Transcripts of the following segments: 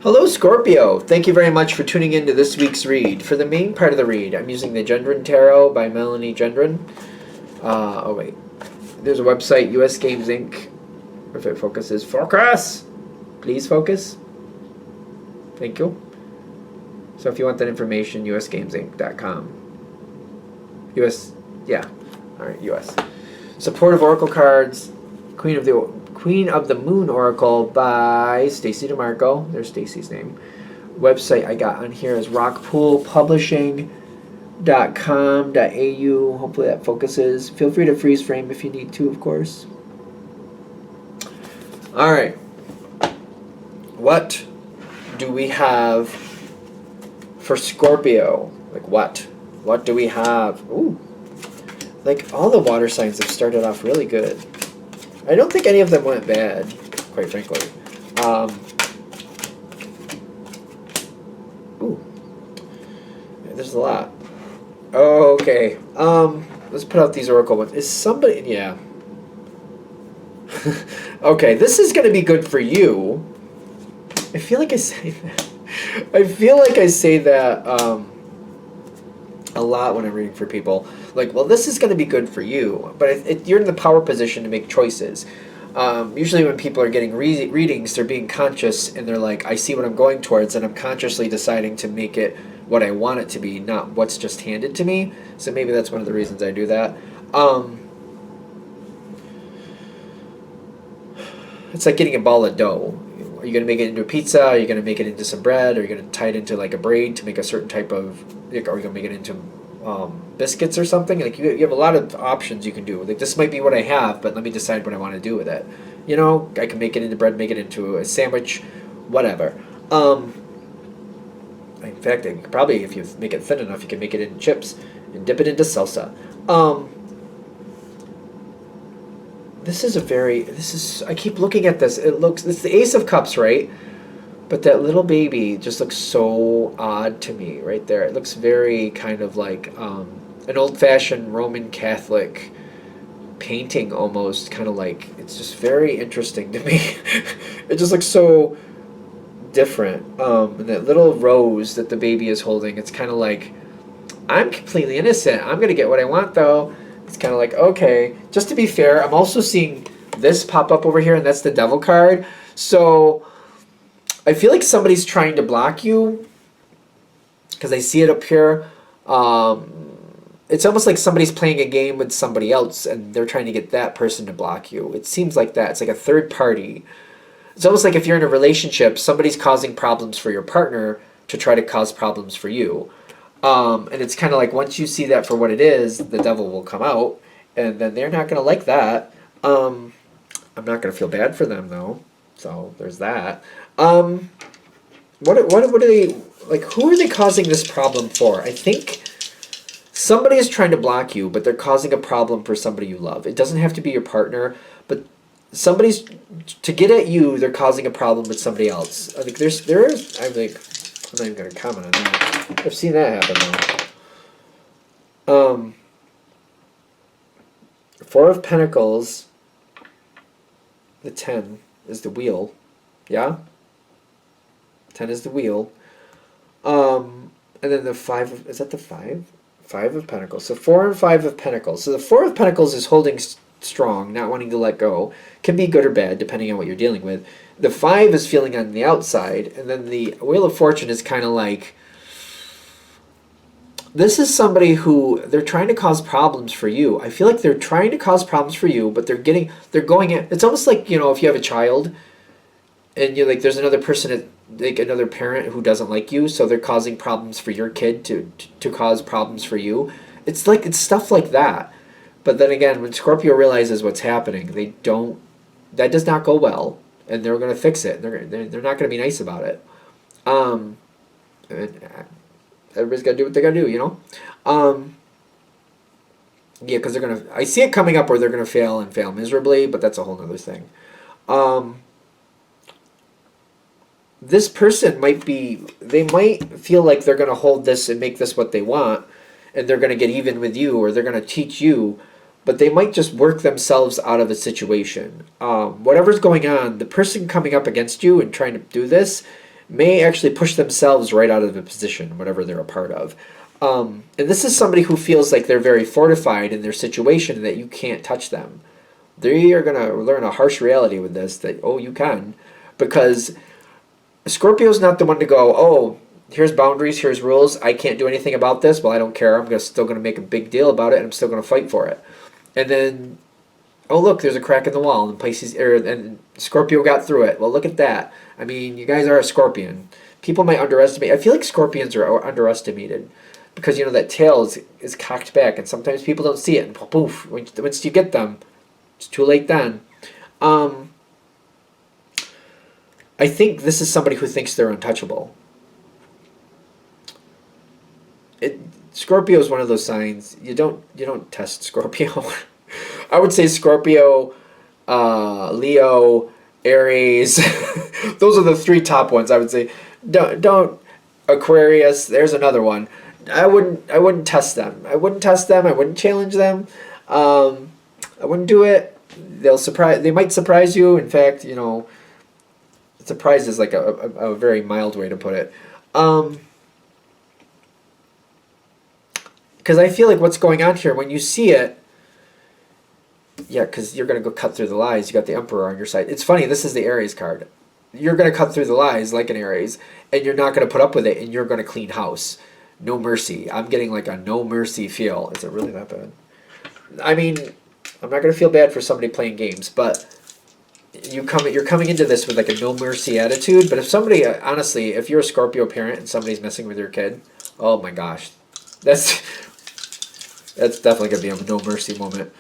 Hello, Scorpio. Thank you very much for tuning in to this week's read. For the main part of the read, I'm using the Gendron Tarot by Melanie Gendron. Oh, wait. There's a website, US Games Inc. If it focuses. Focus! Please focus. Thank you. So if you want that information, usgamesinc.com. US, yeah. All right, US. Supportive Oracle cards. Queen of the Moon Oracle by Stacy DeMarco. There's Stacy's name. Website I got on here is rockpoolpublishing.com.au. Hopefully that focuses. Feel free to freeze frame if you need to, of course. All right. What do we have for Scorpio? Like what? What do we have? Ooh. Like all the water signs have started off really good. I don't think any of them went bad, quite frankly. Ooh. There's a lot. Oh, okay. Let's put out these oracle ones. Is somebody... Yeah. Okay, this is going to be good for you. I feel like I say that. I feel like I say that a lot when I'm reading for people. Like, well, this is going to be good for you, but you're in the power position to make choices. Usually when people are getting readings, they're being conscious, and they're like, I see what I'm going towards, and I'm consciously deciding to make it what I want it to be, not what's just handed to me. So maybe that's one of the reasons I do that. It's like getting a ball of dough. Are you going to make it into a pizza? Are you going to make it into some bread? Are you going to tie it into like a braid to make a certain type of... Like, are you going to make it into biscuits or something? Like you have a lot of options you can do. Like, this might be what I have, but let me decide what I want to do with it. You know, I can make it into bread, make it into a sandwich, whatever. In fact, probably if you make it thin enough, you can make it into chips and dip it into salsa. I keep looking at this. It's the Ace of Cups, right? But that little baby just looks so odd to me right there. It looks very kind of like an old-fashioned Roman Catholic painting almost. Kind of like, it's just very interesting to me. It just looks so different. And that little rose that the baby is holding, it's kind of like, I'm completely innocent. I'm going to get what I want, though. It's kind of like, okay. Just to be fair, I'm also seeing this pop up over here, and that's the Devil card. So... I feel like somebody's trying to block you because I see it up here. It's almost like somebody's playing a game with somebody else and they're trying to get that person to block you. It seems like that. It's like a third party. It's almost like if you're in a relationship, somebody's causing problems for your partner to try to cause problems for you. And it's kind of like once you see that for what it is, the devil will come out and then they're not going to like that. I'm not going to feel bad for them though. So there's that. What are they, like, who are they causing this problem for? I think somebody is trying to block you, but they're causing a problem for somebody you love. It doesn't have to be your partner, but somebody's, to get at you, they're causing a problem with somebody else. I think I'm not even going to comment on that. I've seen that happen though. Four of Pentacles, the 10 is the wheel, yeah? 10 is the wheel. And then the 5 of... Is that the 5? 5 of Pentacles. So 4 and 5 of Pentacles. So the 4 of Pentacles is holding strong, not wanting to let go. Can be good or bad, depending on what you're dealing with. The 5 is feeling on the outside. And then the Wheel of Fortune is kind of like... This is somebody who... They're trying to cause problems for you. I feel like they're trying to cause problems for you, but they're going in... It's almost like, you know, if you have a child... And you're like, there's another person, like another parent who doesn't like you, so they're causing problems for your kid to cause problems for you. It's like, it's stuff like that. But then again, when Scorpio realizes what's happening, that does not go well, and they're going to fix it. They're not going to be nice about it. And everybody's got to do what they got to do, you know? Yeah, because I see it coming up where they're going to fail and fail miserably, but that's a whole other thing. This person they might feel like they're going to hold this and make this what they want, and they're going to get even with you, or they're going to teach you, but they might just work themselves out of a situation. Whatever's going on, the person coming up against you and trying to do this, may actually push themselves right out of the position, whatever they're a part of. And this is somebody who feels like they're very fortified in their situation and that you can't touch them. They are going to learn a harsh reality with this that, oh, you can. Because Scorpio's not the one to go, oh, here's boundaries, here's rules, I can't do anything about this, well, I don't care, still going to make a big deal about it, and I'm still going to fight for it. And then, oh, look, there's a crack in the wall, and and Scorpio got through it. Well, look at that. I mean, you guys are a Scorpion. People might underestimate. I feel like Scorpions are underestimated because, that tail is cocked back, and sometimes people don't see it, and poof, once you get them, it's too late then. I think this is somebody who thinks they're untouchable. Scorpio is one of those signs you don't test Scorpio. I would say Scorpio, Leo, Aries. Those are the 3 top ones. I would say don't Aquarius. There's another one. I wouldn't test them. I wouldn't challenge them. I wouldn't do it. They might surprise you. In fact, surprise is like a very mild way to put it. Because I feel like what's going on here, when you see it, because you're going to go cut through the lies. You got the Emperor on your side. It's funny, this is the Aries card. You're going to cut through the lies like an Aries, and you're not going to put up with it, and you're going to clean house. No mercy. I'm getting like a no mercy feel. Is it really that bad? I mean, I'm not going to feel bad for somebody playing games, but you're coming into this with like a no mercy attitude. But if somebody, honestly, if you're a Scorpio parent and somebody's messing with your kid, oh my gosh, that's definitely going to be a no mercy moment.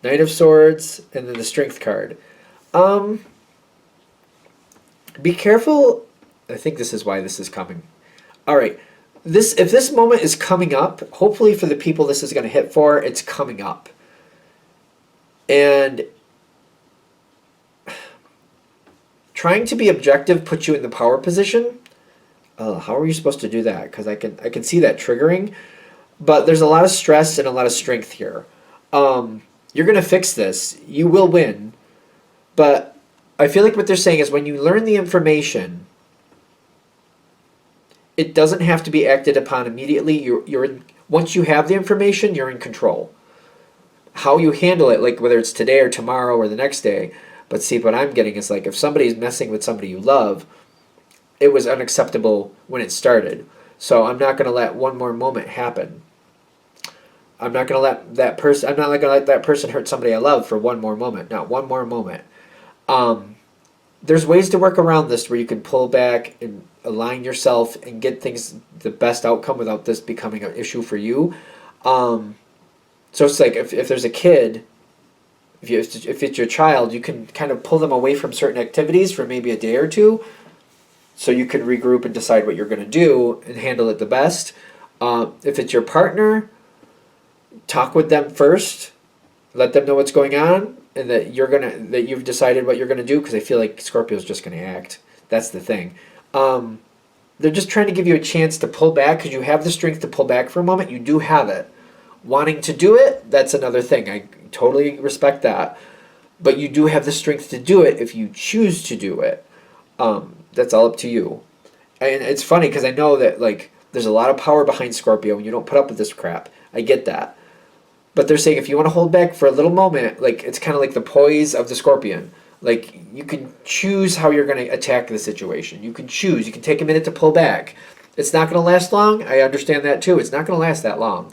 Knight of Swords, and then the Strength card. Be careful. I think this is why this is coming. All right. If this moment is coming up, hopefully for the people this is going to hit for, it's coming up. And trying to be objective puts you in the power position. How are you supposed to do that? Because I can see that triggering. But there's a lot of stress and a lot of strength here. You're going to fix this. You will win. But I feel like what they're saying is when you learn the information, it doesn't have to be acted upon immediately. Once you have the information, you're in control. How you handle it, like whether it's today or tomorrow or the next day. But see, what I'm getting is like if somebody's messing with somebody you love, it was unacceptable when it started. So I'm not going to let one more moment happen. I'm not going to let that person. I'm not going to let that person hurt somebody I love for one more moment. Not one more moment. There's ways to work around this where you can pull back and align yourself and get things the best outcome without this becoming an issue for you. So it's like if there's a kid, if it's your child, you can kind of pull them away from certain activities for maybe a day or two, so you can regroup and decide what you're going to do and handle it the best. If it's your partner, talk with them first, let them know what's going on, and that you've decided what you're gonna do. Because I feel like Scorpio's just gonna act. That's the thing. They're just trying to give you a chance to pull back because you have the strength to pull back for a moment. You do have it. Wanting to do it, that's another thing. I totally respect that. But you do have the strength to do it if you choose to do it. That's all up to you. And it's funny because I know that like there's a lot of power behind Scorpio and you don't put up with this crap. I get that. But they're saying if you want to hold back for a little moment, like it's kind of like the poise of the Scorpion. Like you can choose how you're going to attack the situation. You can choose. You can take a minute to pull back. It's not going to last long. I understand that too. It's not going to last that long.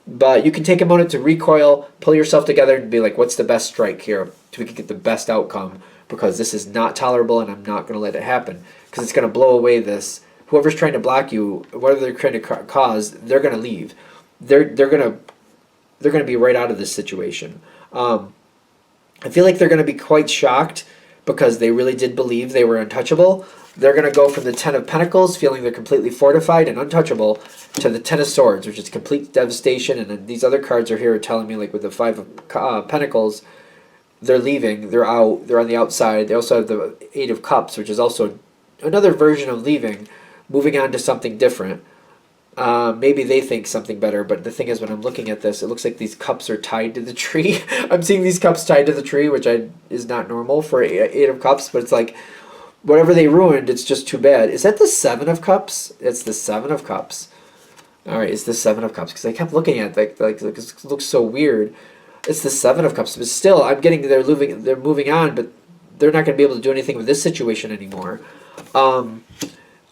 But you can take a moment to recoil, pull yourself together, and be like, what's the best strike here so we can get the best outcome? Because this is not tolerable and I'm not going to let it happen. Because it's going to blow away this. Whoever's trying to block you, whatever they're trying to cause, they're going to leave. They're going to be right out of this situation. I feel like they're going to be quite shocked because they really did believe they were untouchable. They're going to go from the Ten of Pentacles, feeling they're completely fortified and untouchable, to the Ten of Swords, which is complete devastation. And then these other cards are here telling me, like with the Five of Pentacles, they're leaving, they're out, they're on the outside. They also have the Eight of Cups, which is also another version of leaving, moving on to something different. Maybe they think something better, but the thing is, when I'm looking at this, it looks like these cups are tied to the tree. I'm seeing these cups tied to the tree, which is not normal for Eight of Cups, but it's like whatever they ruined, it's just too bad. Is that the Seven of Cups? It's the Seven of Cups. All right, it's the Seven of Cups because I kept looking at it, like it looks so weird. It's the Seven of Cups, but still, I'm getting they're moving on, but they're not going to be able to do anything with this situation anymore.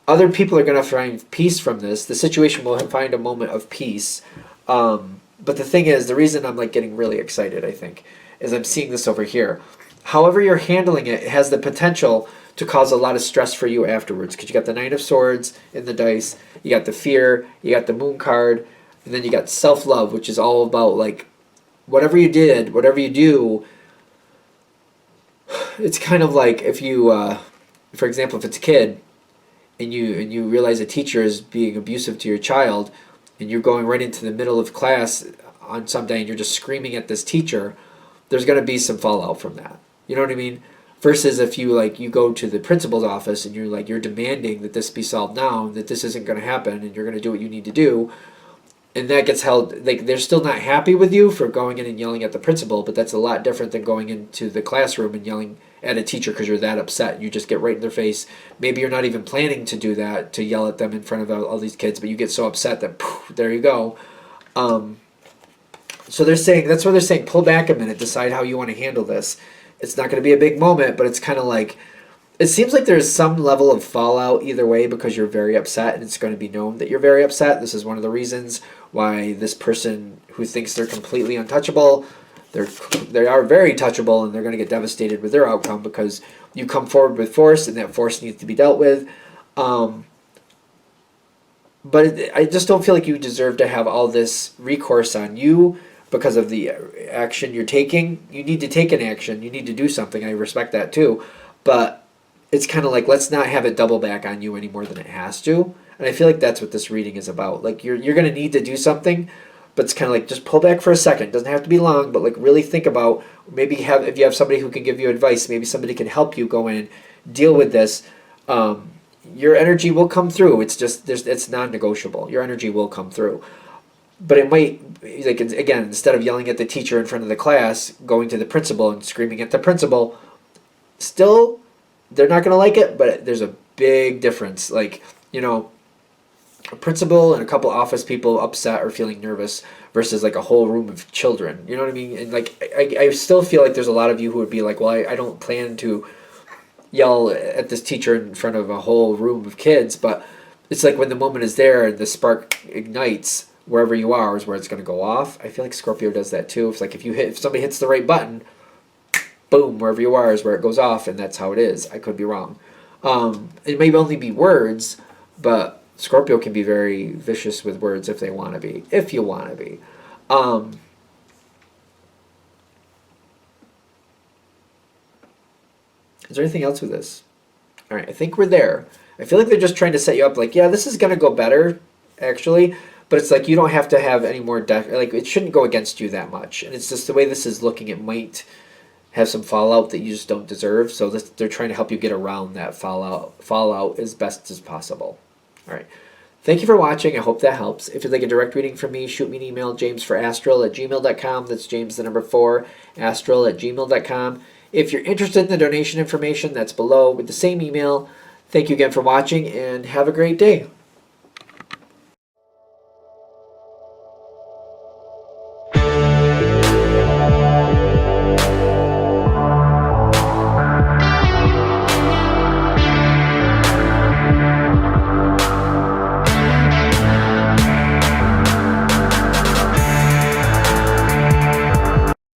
Other people are going to find peace from this. The situation will find a moment of peace. But the thing is, the reason I'm like getting really excited, I think, is I'm seeing this over here. However you're handling it, it has the potential to cause a lot of stress for you afterwards. Because you got the Nine of Swords in the dice, you got the fear, you got the Moon card, and then you got self-love, which is all about like whatever you did, whatever you do. It's kind of like if you, for example, if it's a kid, and you realize a teacher is being abusive to your child, and you're going right into the middle of class on some day and you're just screaming at this teacher, there's going to be some fallout from that. You know what I mean? Versus if you go to the principal's office and you're demanding that this be solved now, that this isn't going to happen, and you're going to do what you need to do, and that gets held, like they're still not happy with you for going in and yelling at the principal, but that's a lot different than going into the classroom and yelling at a teacher because you're that upset and you just get right in their face. Maybe you're not even planning to do that, to yell at them in front of all these kids, but you get so upset that poof, there you go. So that's why they're saying pull back a minute, decide how you want to handle this. It's not going to be a big moment, but it's kind of like, it seems like there's some level of fallout either way because you're very upset and it's going to be known that you're very upset. This is one of the reasons why this person who thinks they're completely untouchable, they are very touchable, and they're going to get devastated with their outcome because you come forward with force and that force needs to be dealt with. But I just don't feel like you deserve to have all this recourse on you because of the action you're taking. You need to take an action. You need to do something. I respect that too. But it's kind of like, let's not have it double back on you any more than it has to. And I feel like that's what this reading is about. Like you're going to need to do something, but it's kind of like just pull back for a second. It doesn't have to be long, but like really think about if you have somebody who can give you advice, maybe somebody can help you go in, deal with this. Your energy will come through. It's just it's non-negotiable. Your energy will come through. But it might, like, again, instead of yelling at the teacher in front of the class, going to the principal and screaming at the principal, still, they're not going to like it, but there's a big difference. Like, a principal and a couple office people upset or feeling nervous versus like a whole room of children. You know what I mean? And like, I still feel like there's a lot of you who would be like, well, I don't plan to yell at this teacher in front of a whole room of kids, but it's like when the moment is there and the spark ignites, wherever you are is where it's going to go off. I feel like Scorpio does that too. It's like if somebody hits the right button, boom, wherever you are is where it goes off, and that's how it is. I could be wrong. It may only be words, but Scorpio can be very vicious with words if they want to be. If you want to be. Is there anything else with this? All right, I think we're there. I feel like they're just trying to set you up like, yeah, this is going to go better, actually. But it's like you don't have to have any more like it shouldn't go against you that much. And it's just the way this is looking, it might have some fallout that you just don't deserve. So they're trying to help you get around that fallout as best as possible. All right. Thank you for watching. I hope that helps. If you'd like a direct reading from me, shoot me an email, jamesforastral@gmail.com. That's James the number 4, astral@gmail.com. If you're interested in the donation information, that's below with the same email. Thank you again for watching, and have a great day.